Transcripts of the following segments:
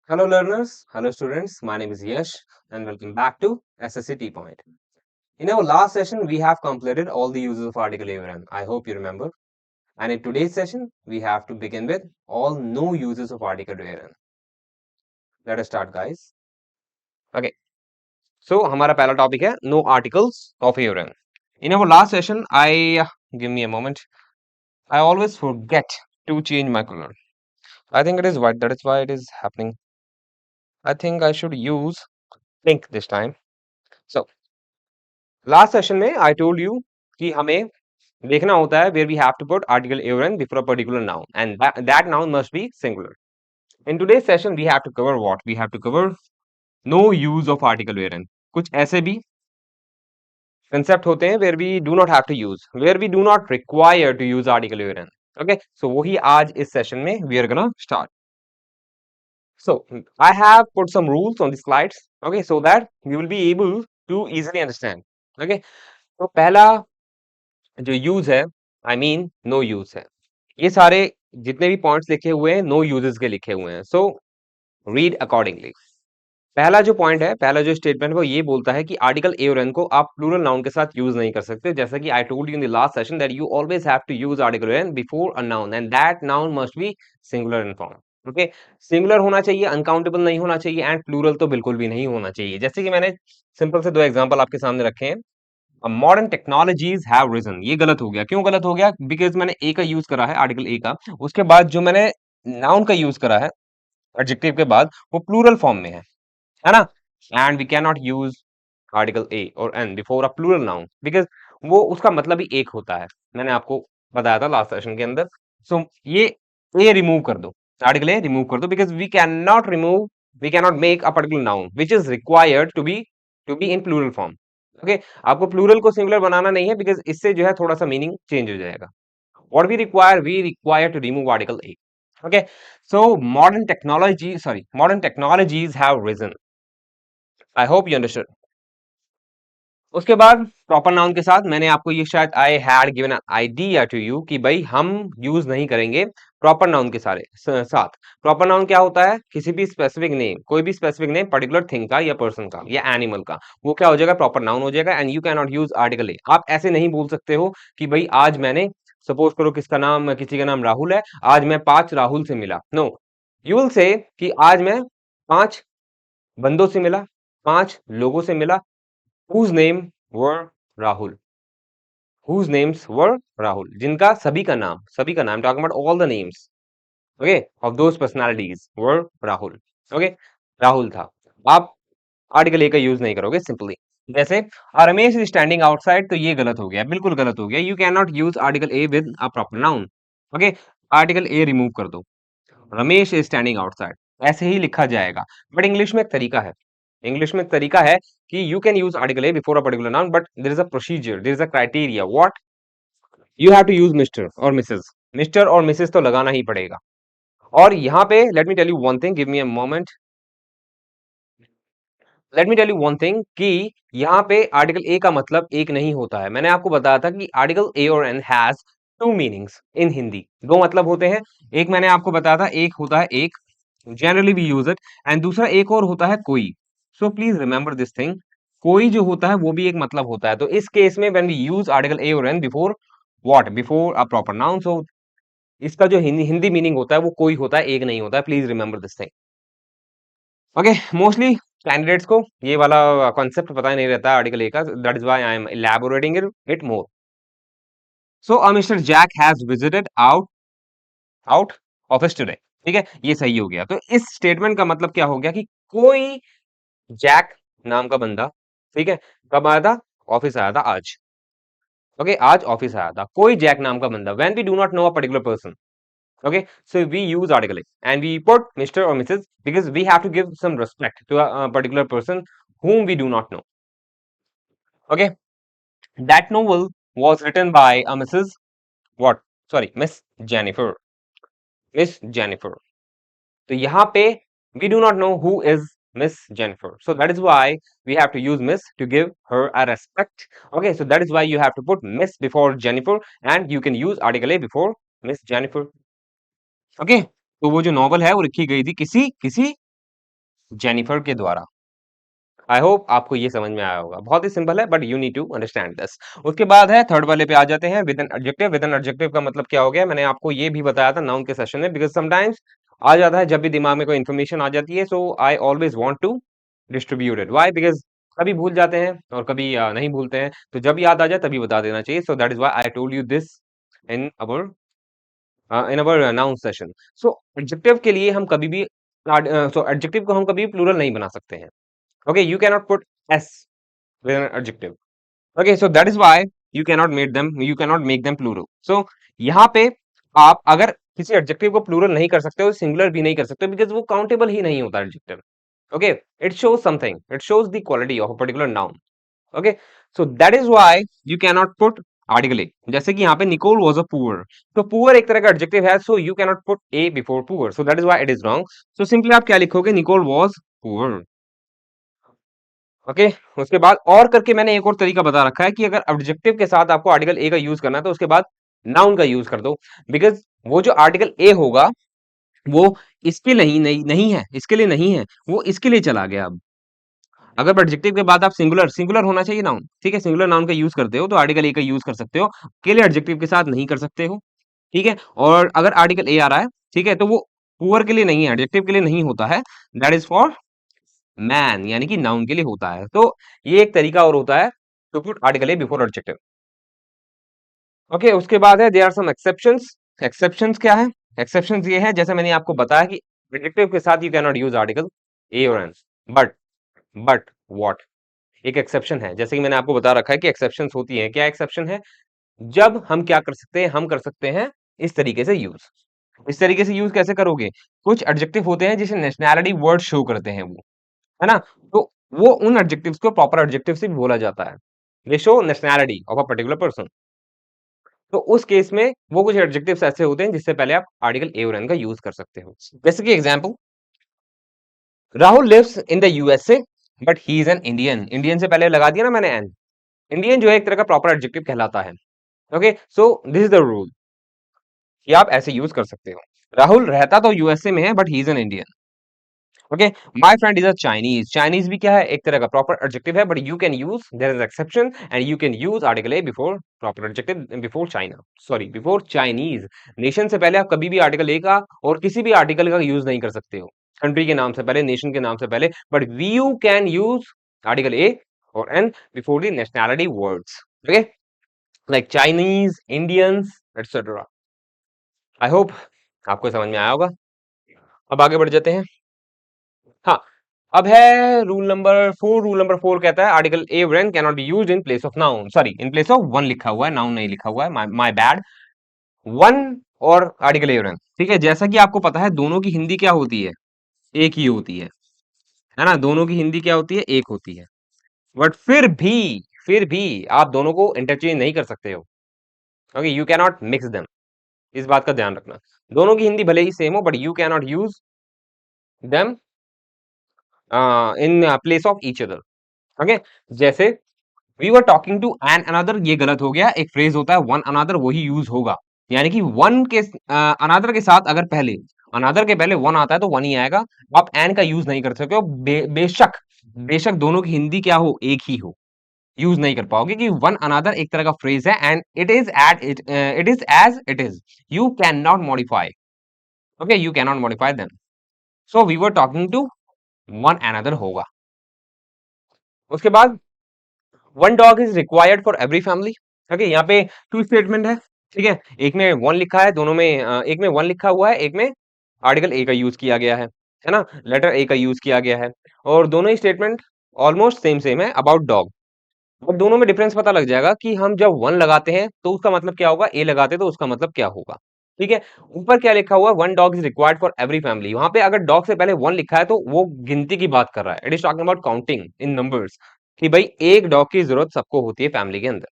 Hello learners, hello students, my name is Yash and welcome back to SSC T Point. In our last session, we have completed all the uses of article ARN. I hope you remember. And in today's session, we have to begin with all no uses of article ARN. Let us start guys. Okay, so हमारा पहला topic है no articles of ARN. In our last session, give me a moment. I always forget to change my color. I think it is white, that is why it is happening. I think I should use pink this time. So last session में I told you कि हमें देखना होता है where we have to put article an before a particular noun and that noun must be singular in today's session we have to cover what we have to cover no use of article an कुछ ऐसे भी concept होते हैं where we do not have to use where we do not require to use article Avon okay so वही आज इस session में we are gonna start so I have put some rules on the slides okay so that you will be able to easily understand okay तो पहला जो use है I mean no use है ये सारे जितने भी पॉइंट्स लिखे हुए हैं नो यूजेस के लिखे हुए हैं सो रीड अकॉर्डिंगली पहला जो पॉइंट है पहला जो स्टेटमेंट वो ये बोलता है कि आर्टिकल ए और एन को आप प्लूरल नाउन के साथ यूज नहीं कर सकते जैसा कि I told you in the last session that you always have to use article an before a noun and that noun must be singular in form okay singular होना चाहिए uncountable नहीं होना चाहिए एंड प्लूरल तो बिल्कुल भी नहीं होना चाहिए जैसे कि मैंने सिंपल से दो एग्जांपल आपके सामने रखे हैं मॉडर्न टेक्नोलॉजीज हैव रिजन ये गलत हो गया क्यों गलत हो गया बिकॉज मैंने ए का यूज करा है आर्टिकल ए का उसके बाद जो मैंने नाउन का यूज करा है एडजेक्टिव के बाद वो प्लूरल फॉर्म में है ना and we can not use article a और an before a plural noun because वो उसका मतलब ही एक होता है मैंने आपको बताया था लास्ट सेशन के अंदर सो ये ए रिमूव कर दो आर्टिकल ए रिमूव कर दो because we can not remove we can not make a particular noun which is required to be in plural form okay आपको प्लूरल को सिंगुलर बनाना नहीं है बिकॉज इससे जो है थोड़ा सा मीनिंग चेंज हो जाएगा what we require to remove article a okay so modern technologies have reason I hope you understood उसके बाद प्रॉपर नाउन के साथ मैंने आपको ये शायद I had given idea to you कि भाई हम यूज नहीं करेंगे प्रॉपर नाउन के साथ प्रॉपर नाउन क्या होता है किसी भी स्पेसिफिक नेम कोई भी स्पेसिफिक नेम पर्टिकुलर थिंग का या पर्सन का या एनिमल का वो क्या हो जाएगा प्रॉपर नाउन हो जाएगा and you can not use article a आप ऐसे नहीं बोल सकते हो कि भाई आज मैंने सपोज करो किसी का नाम राहुल है आज मैं 5 राहुल से मिला नो यू विल से कि आज मैं 5 बंदों से मिला 5 लोगों से मिला whose name were Rahul whose names were Rahul जिनका सभी का नाम talking about all the names okay of those personalities were Rahul okay Rahul था आप आर्टिकल ए का यूज नहीं करोगे सिंपली जैसे रमेश इज स्टैंडिंग आउटसाइड तो ये गलत हो गया बिल्कुल गलत हो गया you can not use article A with a proper noun okay article a remove कर दो रमेश इज स्टैंडिंग आउटसाइड ऐसे ही लिखा जाएगा बट इंग्लिश में एक तरीका है कि you can use article a before a particular noun but there is a procedure there is a criteria what you have to use mister और मिसेस तो लगाना ही पड़ेगा और यहाँ पे let me tell you one thing give me a moment let me tell you one thing कि यहाँ पे आर्टिकल ए का मतलब एक नहीं होता है मैंने आपको बताया था कि आर्टिकल ए और an has two meanings in Hindi दो मतलब होते हैं एक मैंने आपको बताया था एक होता है एक generally we use it and दूसरा एक और होता है कोई so please remember this thing कोई जो होता है वो भी एक मतलब होता है तो इस केस में when we use article a और an before what before a proper noun so इसका जो हिंदी मीनिंग होता है वो कोई होता है एक नहीं होता है please remember this thing okay mostly candidates को ये वाला कॉन्सेप्ट पता ही नहीं रहता है आर्टिकल ए का that is why I am elaborating it more so mister Jack has visited out out office today ठीक है ये सही हो गया तो इस स्टेटमेंट का मतलब क्या हो गया कि कोई जैक नाम का बंदा ठीक है कब आया था ऑफिस आया था आज ओके आज ऑफिस आया था कोई जैक नाम का बंदा when we do not know a particular person okay so we use article a and we put mr or mrs because we have to give some respect to a particular person whom we do not know okay that novel was written by a mrs what sorry miss jennifer तो यहाँ पे we do not know who is miss jennifer so that is why we have to use miss to give her a respect okay so that is why you have to put miss before jennifer and you can use article a before miss jennifer okay तो वो जो novel है वो लिखी गई थी किसी किसी जेनिफर के द्वारा। आई होप आपको ये समझ में आया होगा, बहुत ही सिंपल है but you need to understand this. उसके बाद है थर्ड वाले पे आ जाते हैं, with an adjective. With an adjective का मतलब क्या हो गया, मैंने आपको ये भी बताया था नाउन के सेशन में, बिकॉज समटाइम्स आ जाता है जब भी दिमाग में कोई इन्फॉर्मेशन आ जाती है, so I always want to distribute it. Why? Because कभी भूल जाते हैं और कभी नहीं भूलते हैं, तो जब याद आ जाए तभी बता देना चाहिए। सो that is why I told you this in our noun session. So adjective के लिए हम कभी भी सो एडजेक्टिव को हम कभी प्लूरल नहीं बना सकते हैं। Okay, you can not put S with an adjective. Okay, so that is why you cannot make them plural. So यहाँ पे आप अगर किसी एडजेक्टिव को प्लूरल नहीं कर सकते हो, सिंगुलर भी नहीं कर सकते, बिकॉज वो काउंटेबल ही नहीं होता adjective. Okay, it shows something, it shows the quality of a particular noun. Okay, so that is why you can not put article a. जैसे कि यहाँ पे निकोल वाज अ पुअर, तो पुअर एक तरह का एडजेक्टिव है, so you can not put a before poor, so that is why it is wrong. So simply आप क्या लिखोगे, निकोल वाज पुअर। ओके, उसके बाद और करके मैंने एक और तरीका बता रखा है कि अगर ऑब्जेक्टिव के साथ आपको आर्टिकल ए का यूज करना है तो उसके बाद नाउन का यूज कर दो, बिकॉज वो जो आर्टिकल ए होगा वो इसके लिए नहीं है, इसके लिए नहीं है, वो इसके लिए चला गया। अब अगर ऑब्जेक्टिव के बाद आप सिंगुलर सिंगुलर होना चाहिए नाउन, ठीक है, सिंगुलर नाउन का यूज करते हो तो आर्टिकल ए का यूज कर सकते हो, अकेले एडजेक्टिव के साथ नहीं कर सकते हो। ठीक है, और अगर आर्टिकल ए आ रहा है, ठीक है, तो वो पुअर के लिए नहीं है, एडजेक्टिव के लिए नहीं होता है, दैट इज फॉर मैन, यानी कि नाउन के लिए होता है। तो ये एक तरीका और होता है to put article a before adjective. Okay, उसके बाद है there are some exceptions. Exceptions क्या है? एक्सेप्शंस ये है, जैसे मैंने आपको बताया कि एडजेक्टिव के साथ you can not use article a और एन, बट बट व्हाट, एक एक्सेप्शन है, जैसे कि मैंने आपको बता रखा है कि एक्सेप्शंस होती हैं। क्या एक्सेप्शन है? जब हम क्या कर सकते हैं, हम कर सकते हैं इस तरीके से यूज। इस तरीके से यूज कैसे करोगे? कुछ एडजेक्टिव होते हैं जिसे नेशनैलिटी वर्ड शो करते हैं वो, है ना? तो वो उन एडजेक्टिव्स को प्रॉपर एडजेक्टिव से भी बोला जाता है। दे show nationality of a particular person. तो उस केस में वो कुछ एडजेक्टिव्स ऐसे होते हैं जिससे पहले आप आर्टिकल ए और एन का यूज कर सकते हो। जैसे कि example, Rahul lives in the USA but he is an Indian. Indian से पहले लगा दिया ना मैंने एन। इंडियन जो है एक तरह का प्रॉपर एडजेक्टिव कहलाता है। Okay, so this is the rule कि आप ऐसे यूज कर सकते हो। राहुल रहता तो यूएसए में है but he is an Indian. Okay, my friend is a Chinese. Chinese भी क्या है? एक तरह का प्रॉपर एडजेक्टिव है, but you can use, there is exception, and you can use article a before proper adjective before China, sorry before Chinese. Nation से पहले आप कभी भी आर्टिकल ए का और किसी भी आर्टिकल का यूज नहीं कर सकते हो, कंट्री के नाम से पहले, नेशन के नाम से पहले, but you can use article a और an before the nationality words. Okay, like Chinese, Indians, etcetera. I hope आपको समझ में आया होगा। अब आगे बढ़ जाते हैं। हाँ, अब है रूल नंबर फोर कहता है article A when can not be used in place of noun, sorry in place of one लिखा हुआ है, नाउन नहीं लिखा हुआ है, माय बैड। वन और आर्टिकल ए व्हेन, ठीक है, जैसा कि आपको पता है दोनों की हिंदी क्या होती है? एक ही होती है ना? दोनों की हिंदी क्या होती है? एक होती है, बट फिर भी आप दोनों को इंटरचेंज नहीं कर सकते हो। Okay, you can not mix them, इस बात का ध्यान रखना। दोनों की हिंदी भले ही सेम हो but you can not use them in place of each other. Okay, जैसे we were talking to an another, ये गलत हो गया। एक फ्रेज होता है वन अनदर, वही यूज होगा, यानी कि वन के अनदर के साथ अगर पहले अनदर के पहले वन आता है तो वन ही आएगा। आप एन का यूज नहीं कर सकते हो, बेशक बेशक दोनों की हिंदी क्या हो, एक ही हो, यूज नहीं कर पाओगे कि वन अनदर एक तरह का फ्रेज है and it is as it is, you can not modify. Okay, you can not modify them. So we were talking to one another होगा। उसके बाद one dog is required for every family. Okay, यहाँ पे two statement है, ठीक है, एक में वन लिखा है, दोनों में एक में वन लिखा हुआ है, एक में आर्टिकल ए का यूज किया गया है ना, लेटर ए का यूज किया गया है, और दोनों ही स्टेटमेंट ऑलमोस्ट सेम सेम है अबाउट डॉग। अब दोनों में डिफरेंस पता लग जाएगा कि हम जब वन लगाते हैं तो उसका मतलब क्या होगा, ए लगाते तो उसका मतलब क्या होगा। ठीक है, ऊपर क्या लिखा हुआ, one dog is required for every family, वहां पे अगर डॉग से पहले वन लिखा है तो वो गिनती की बात कर रहा है, it is talking about counting in numbers, कि भाई एक डॉग की जरूरत सबको होती है फैमिली के अंदर।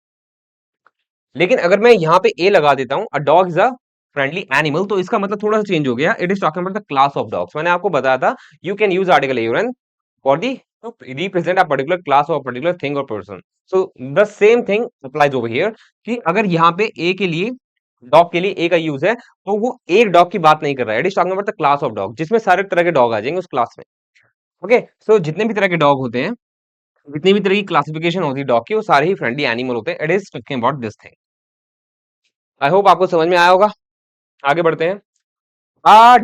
लेकिन अगर मैं यहाँ पे ए लगा देता हूँ, a dog is a friendly animal, तो इसका मतलब थोड़ा सा चेंज हो गया, it is talking about the class of dogs. मैंने आपको बताया था you can use article A for the to represent a particular class or particular thing or person. So the same thing applies over here कि अगर यहाँ पे ए के लिए, डॉग के लिए ए का यूज है, तो वो एक डॉग की बात नहीं कर रहा है, it is talking about the class of dog, जिसमें सारे तरह के डॉग आ जाएंगे उस क्लास में। ओके, सो जितने भी तरह के डॉग होते हैं, जितनी भी तरह की क्लासिफिकेशन होती है डॉग की, वो सारे ही फ्रेंडली एनिमल होते हैं। It is talking about this thing. I hope आपको समझ में आया होगा। आगे बढ़ते हैं।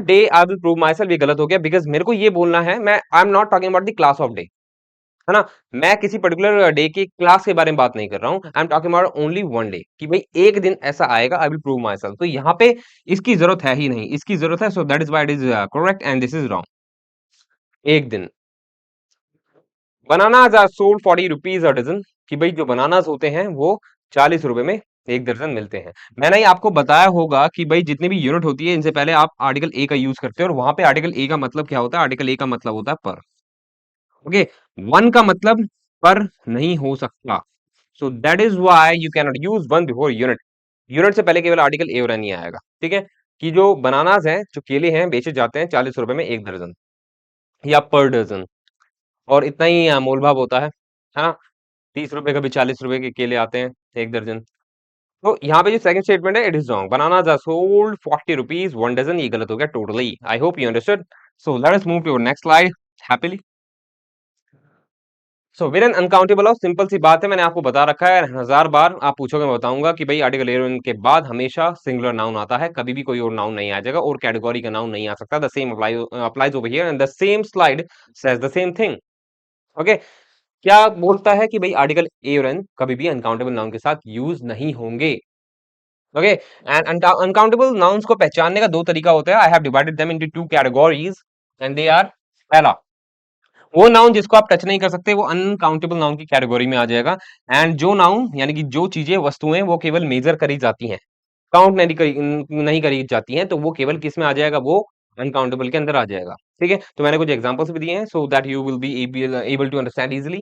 Day I will prove my self, ये गलत हो गया, बिकॉज मेरे को ये बोलना है, मैं I am not talking about the class of day, है ना। मैं किसी पर्टिकुलर डे की क्लास के बारे में बात नहीं कर रहा हूँ। आई am talking about only one day, कि भाई एक दिन ऐसा आएगा, I will prove my self. तो यहाँ पे इसकी जरूरत है ही नहीं, इसकी जरूरत है, so that is why it is correct and this is wrong. एक दिन। Bananas are sold 40 rupees a dozen, कि भाई जो बनानास होते हैं वो 40 रुपए में एक दर्जन मिलते हैं। मैंने ही आपको बताया होगा कि भाई जितनी भी यूनिट होती है, इनसे पहले आप आर्टिकल ए का यूज करते हो, और वहां पे आर्टिकल ए का मतलब क्या होता है? आर्टिकल ए का मतलब होता है पर। ओके, वन का मतलब पर नहीं हो सकता, सो that is why you can not use one before unit. Unit से पहले केवल आर्टिकल ए और एन ही आएगा, ठीक है। कि जो बनानास हैं, जो केले हैं, बेचे जाते हैं 40 रुपए में एक दर्जन या पर डजन, और इतना ही मोल भाव होता है। हाँ, 30 रुपए कभी 40 रुपए के केले आते हैं एक दर्जन। तो यहाँ पे जो सेकंड स्टेटमेंट है, it is wrong. Bananas are sold 40 rupees one dozen, ये गलत हो गया totally. I hope you understood. So let us move to next slide happily. So where an uncountable of, simple सी बात है, मैंने आपको बता रखा है 1000 बार। आप पूछोगे, मैं बताऊंगा कि भाई आर्टिकल ए के बाद हमेशा सिंगुलर नाउन आता है, कभी भी कोई और नाउन नहीं आ जाएगा, और कैटेगरी का नाउन नहीं आ सकता। The same applies over here and the same slide says the same thing. Okay, क्या बोलता है कि भाई आर्टिकल ए और एन कभी भी अनकाउंटेबल नाउन के साथ यूज नहीं होंगे। ओके, एंड अनकाउंटेबल नाउन्स को पहचानने का दो तरीका होता है। I have divided them into two categories and they are, पहला, वो नाउन जिसको आप टच नहीं कर सकते, वो अनकाउंटेबल नाउन की कैटेगरी में आ जाएगा। एंड जो नाउन, यानी कि जो चीजें, वस्तुएं, वो केवल मेजर करी जाती हैं, काउंट नहीं करी जाती हैं, तो वो केवल किस में आ जाएगा? वो अनकाउंटेबल के अंदर आ जाएगा। ठीक है, तो मैंने कुछ एग्जांपल्स भी दिए हैं, so that you will be able to understand easily.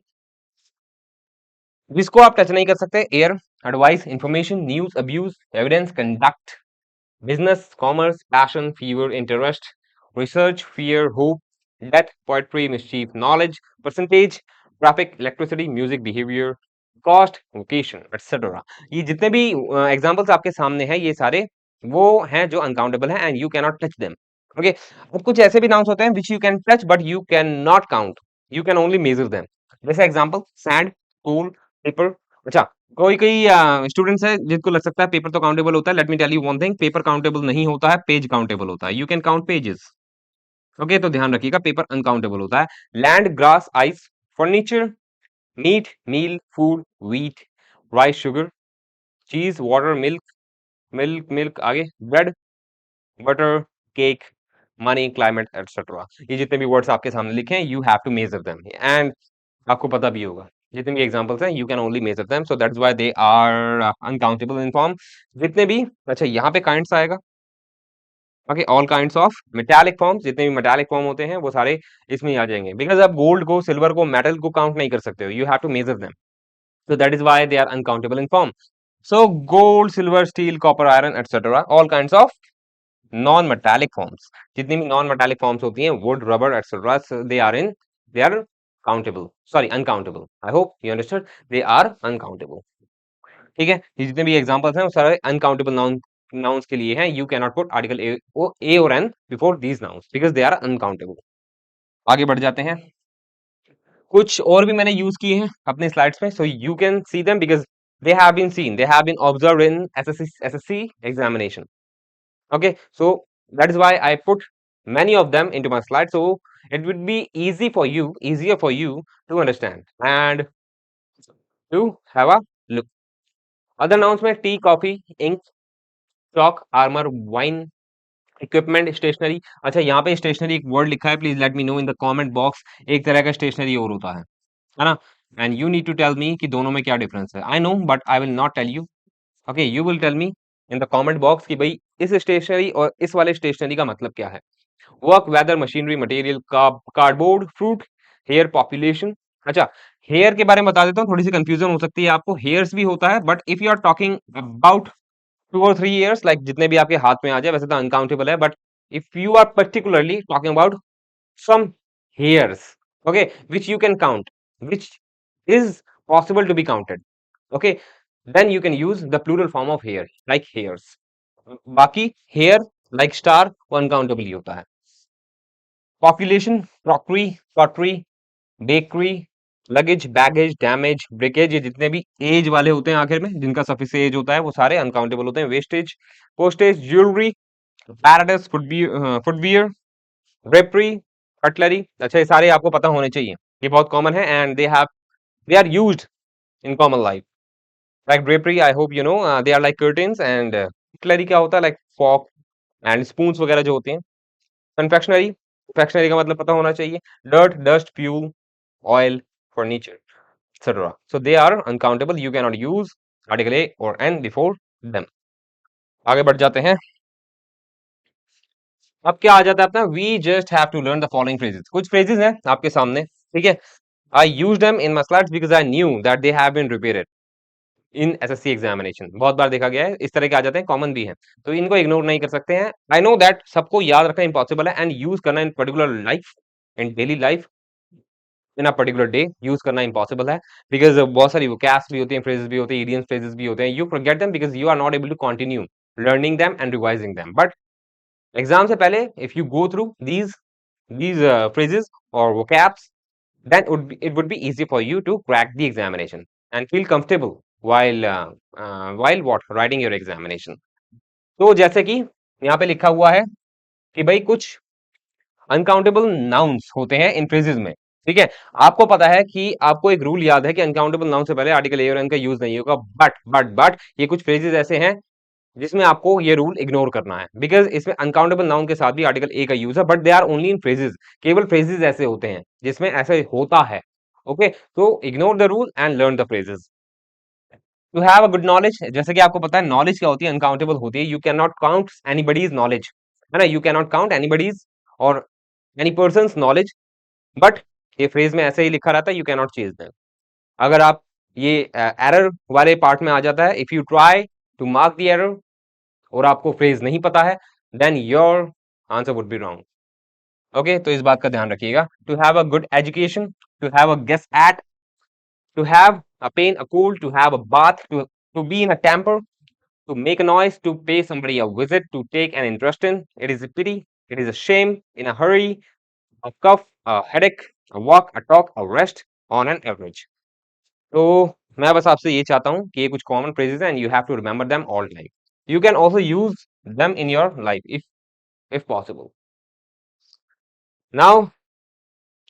जिसको आप टच नहीं कर सकते, air, advice, information, news, abuse, evidence, conduct, business, commerce, passion, fever, interest, research, fear, hope, death, poetry, mischief, knowledge, percentage, traffic, electricity, music, behavior, cost, vocation, etc. ये जितने भी examples आपके सामने हैं, ये सारे वो हैं जो अनकाउंटेबल हैं, and you can not touch them. Okay, अब कुछ ऐसे भी नाउन्स होते हैं which you can touch but you can not count, you can only measure them. जैसे एग्जांपल, सैंड, कूल, पेपर। अच्छा, कोई कोई स्टूडेंट्स है जिनको लग सकता है पेपर तो काउंटेबल होता है। Let me tell you one thing, paper countable नहीं होता है, पेज काउंटेबल होता है। You can count pages. Okay, तो ध्यान रखिएगा, पेपर अनकाउंटेबल होता है। Land, grass, ice, furniture, meat, meal, food, wheat, rice, sugar, cheese, water, milk, milk आगे, bread, butter, cake, money, climate, etcetera. ये जितने भी वर्ड्स आपके सामने लिखे हैं, you have to measure them, and आपको पता भी होगा जितने भी एग्जांपल्स हैं, you can only measure them, so that's why they are uncountable in form. जितने भी, अच्छा यहाँ पे काइंड्स आएगा। Okay, all kinds of metallic forms, जितने भी मेटालिक फॉर्म होते हैं वो सारे इसमें ही आ जाएंगे, बिकॉज आप गोल्ड को, सिल्वर को, मेटल को काउंट नहीं कर सकते हो, you have to measure them, so that is why they are uncountable in form. So gold, silver, steel, copper, iron, etc. all kinds of non-metallic forms. जितनी भी non-metallic forms होती हैं, wood, rubber, etc. so they are countable. Sorry, uncountable. I hope you understood. They are uncountable. ठीक है, ये जितने भी examples हैं वो सारे अनकाउंटेबल नाउन्स के लिए हैं। You can not put article a और an before these nouns because they are uncountable. आगे बढ़ जाते हैं। कुछ और भी मैंने यूज किए हैं अपने स्लाइड्स में, सो you can see them because they have been observed in SSC examination. Okay, so that is why I put many of them into my slide, so it would be easier for you to understand and to have a look. Other nouns में tea, coffee, ink, chalk, armor, wine, equipment, stationery. अच्छा, यहाँ पे stationery एक word लिखा है, please let me know in the comment box. एक तरह का स्टेशनरी और होता है ना, and you need to tell me कि दोनों में क्या डिफरेंस है। I know but I will not tell you. Okay, you will tell me in the comment box कि भाई इस स्टेशनरी और इस वाले स्टेशनरी का मतलब क्या है। Work, weather, machinery, material, cardboard, fruit, hair, population. अच्छा, हेयर के बारे में बता देता हूँ, थोड़ी सी कंफ्यूजन हो सकती है आपको। हेयर्स भी होता है, but if you are talking about 2 और 3 years, लाइक जितने भी आपके हाथ में आ जाए, वैसे तो अनकाउंटेबल है, but if you are particularly talking about some hairs, okay, which you can count, which is possible to be counted, okay, then you can use the plural form of hair, like hairs. बाकी hair, like star, वो uncountable ही होता है। Population, crockery, pottery, bakery, luggage, baggage, damage, breakage, ये जितने भी as वाले होते हैं आखिर में, जिनका सफिक्स एज होता है, वो सारे अनकाउंटेबल होते हैं। Wastage, postage, jewellery, paradise, footwear, drapery, cutlery, अच्छा ये सारे आपको पता होने चाहिए, ये बहुत कॉमन है and they are used in common life. Like drapery, I hope you know, they are like curtains and cutlery क्या होता है, लाइक फॉक एंड स्पून्स वगैरह जो होते हैं। कन्फेक्शनरी, कन्फेक्शनरी का मतलब पता होना चाहिए। Dirt, dust, fuel, oil, furniture, etc. So they are uncountable. You cannot use article A or N before them. आगे बढ़ जाते हैं। अब क्या आ जाता है अपना, we just have to learn the following phrases. कुछ phrases हैं आपके सामने, ठीक है। I used them in my slides because I knew that they have been repeated in SSC examination. बहुत बार देखा गया है, इस तरह के आ जाते हैं, कॉमन भी है, तो इनको इग्नोर नहीं कर सकते हैं। I know that सबको याद रखना इम्पॉसिबल है एंड यूज करना इन particular life, in daily life, in a particular day use करना इम्पॉसिबल है, बिकॉज बहुत सारी वोकैब्स भी होती हैं, फ्रेजेस भी होते हैं, इडियम्स, फ्रेजेस भी होते हैं, you forget them because you are not able to continue learning them and revising them. But exam से पहले if you go through these phrases or vocabs, then it would be easy for you to crack the examination and feel comfortable while what writing your examination. तो जैसे कि यहाँ पे लिखा हुआ है कि भाई कुछ अनकाउंटेबल नाउन्स होते हैं इन फ्रेजेस में, ठीक है। आपको पता है कि आपको एक रूल याद है कि अनकाउंटेबल नाउन से पहले आर्टिकल ए और एन का यूज नहीं होगा, बट ये कुछ फ्रेजेस ऐसे हैं जिसमें आपको ये रूल इग्नोर करना है, बिकॉज इसमें अनकाउंटेबल नाउन के साथ भी आर्टिकल ए का यूज है, but they are only in phrases. केवल फ्रेजेस ऐसे होते हैं जिसमें ऐसे होता है, ओके। तो ignore the rule and learn the phrases. To have a good knowledge, जैसे कि आपको पता है नॉलेज क्या होती है, अनकाउंटेबल होती है। You can not count anybody's knowledge, है ना, you can not count anybody's और एनी पर्सन्स नॉलेज, बट ये फ्रेज में ऐसे ही लिखा रहता है, you can not change them. अगर आप ये एरर वाले पार्ट में आ जाता है, if you try to mark the error और आपको फ्रेज नहीं पता है, then your answer would be wrong, okay. तो इस बात का ध्यान रखिएगा। To have a good education, to have a guess at, to have a pain, a cold, to have a bath, to be in a temper, to make a noise, to pay somebody a visit, to take an interest in, it is a pity, it is a shame, in a hurry, a cough, a headache, a walk, a talk, a rest, on an average. तो मैं बस आपसे ये चाहता हूँ कि ये कुछ कॉमन फ्रेजेस हैं and you have to remember them all life. You can also use them in your life if possible. Now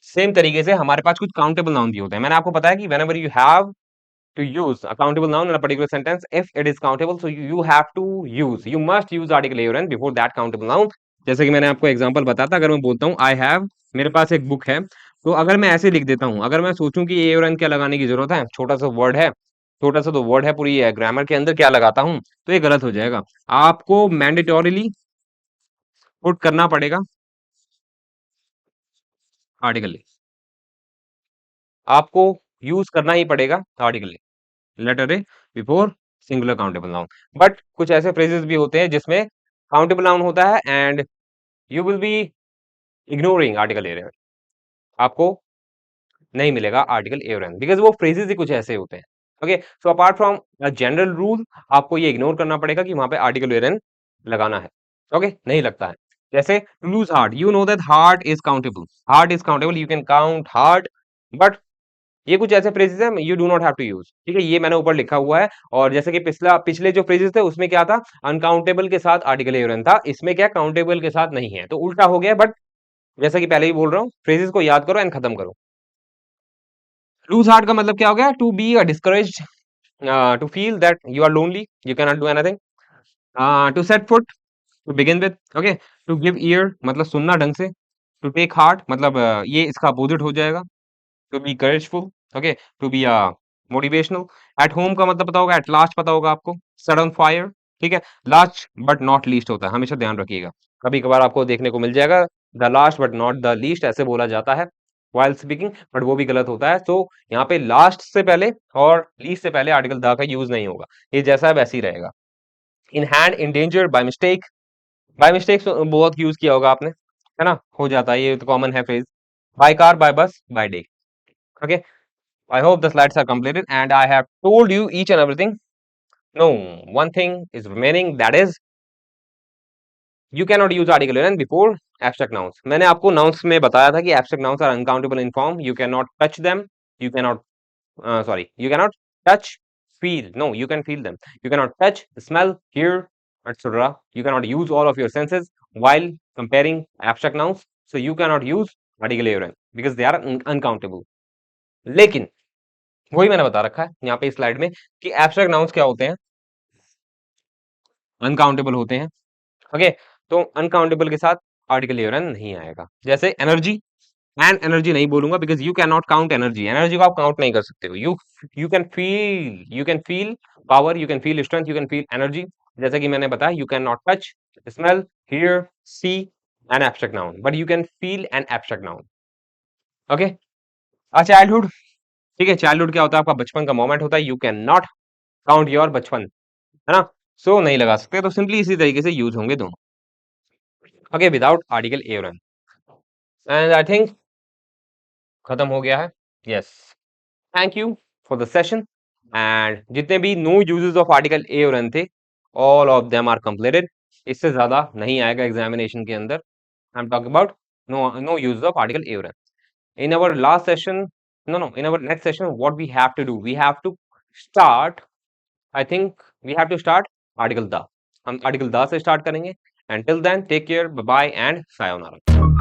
same तरीके से हमारे पास कुछ काउंटेबल नाउन भी होते हैं। मैंने आपको बताया कि whenever you have to use a countable noun in a particular sentence, if it is countable, so you have to you must use article a or n before that countable noun. जैसे कि मैंने आपको example बताया था, अगर मैं बोलता हूँ आई हैव, मेरे पास एक बुक है, तो अगर मैं ऐसे लिख देता हूँ, अगर मैं सोचूं कि ए और एन क्या लगाने की जरूरत है, छोटा सा वर्ड है, छोटा सा तो वर्ड है पूरी ग्रामर के अंदर, क्या लगाता हूँ, तो ये गलत हो जाएगा। आपको मैंडेटोरीली पुट करना पड़ेगा आर्टिकल, आपको यूज करना ही पड़ेगा article letter a before singular countable noun. But कुछ ऐसे फ्रेजेस भी होते हैं जिसमें काउंटेबल नाउन होता है and you will be ignoring article a, आपको नहीं मिलेगा आर्टिकल ए और एन, बिकॉज वो फ्रेजेस ही कुछ ऐसे होते हैं, okay. So apart from a general rule, आपको ये इग्नोर करना पड़ेगा कि वहां पे आर्टिकल ए और एन लगाना है, ओके, नहीं लगता है। जैसे to lose heart, you know that heart is countable, heart is countable, you can count heart, but ये कुछ ऐसे फ्रेजेस हैं you do not have to use, ठीक है, ये मैंने ऊपर लिखा हुआ है। और जैसे कि पिछले जो फ्रेजेस थे उसमें क्या था, अनकाउंटेबल के साथ आर्टिकल एरन था, इसमें क्या काउंटेबल के साथ नहीं है, तो उल्टा हो गया। बट जैसा कि पहले ही बोल रहा हूँ, फ्रेजेस को याद करो एंड खत्म करो। लूज हार्ट का मतलब क्या हो गया, to be a discouraged, to feel that you are lonely, you can not do anything, to set foot, to begin with, okay. To give ear मतलब सुनना ढंग से, टू टेक हार्ट मतलब ये इसका अपोजिट हो जाएगा, to be courageful, okay, to be motivational. At home का मतलब पता होगा, एट लास्ट पता होगा आपको, सेट ऑन फायर, ठीक है। लास्ट बट नॉट लीस्ट होता है, हमेशा ध्यान रखिएगा, कभी कभार आपको देखने को मिल जाएगा the last but not the least, ऐसे बोला जाता है वाइल स्पीकिंग, बट वो भी गलत होता है। तो यहाँ पे लास्ट से पहले और लीस्ट से पहले आर्टिकल द का यूज नहीं होगा, ये जैसा है वैसे ही रहेगा। In hand, in danger, by mistake बहुत यूज किया होगा आपने, है ना, हो जाता है, ये तो कॉमन है फ्रेज। बाय कार, बाय बस, by day, okay. I hope the slides are completed and I have told you each and everything. No, one thing is remaining, that is you cannot use article 11 before abstract nouns. मैंने आपको nouns में बताया था कि abstract nouns are uncountable in form, you can not touch them, you can not you cannot touch, feel. No, you can feel them. You cannot touch, smell, hear, etc. You cannot use all of your senses while comparing abstract nouns. So you cannot use article a or an because they are uncountable. लेकिन वही मैंने बता रखा है यहाँ पे slide में कि एब्स्ट्रैक्ट नाउन्स क्या होते हैं, अनकाउंटेबल होते हैं। ओके, तो अनकाउंटेबल के साथ आर्टिकल ए और एन नहीं आएगा। जैसे एनर्जी, एंड एनर्जी नहीं बोलूंगा because you can not count energy, energy को आप काउंट नहीं कर सकते हो। You can feel power, you can feel strength, you can feel energy. जैसे कि मैंने बताया, you can not touch, smell, hear, see an abstract noun, but you can feel an abstract noun. Okay, childhood, ठीक है, childhood क्या होता है, आपका बचपन का मोमेंट होता है। You can not count your बचपन, है ना, सो नहीं लगा सकते, तो सिंपली इसी तरीके से यूज होंगे दोनों। ओके, विदाउट आर्टिकल ए और एन। एंड आई थिंक खत्म हो गया है। Yes, thank you for the session. And जितने भी no uses of article a और एन थे, all of them are completed. इससे ज्यादा नहीं आएगा एग्जामिनेशन के अंदर। I am talking about no use of article a और an in our last session. No, in our next session, what we have to do, we have to start, I think we have to start article the, हम article the से start करेंगे। And till then, take care, bye bye and sayonara.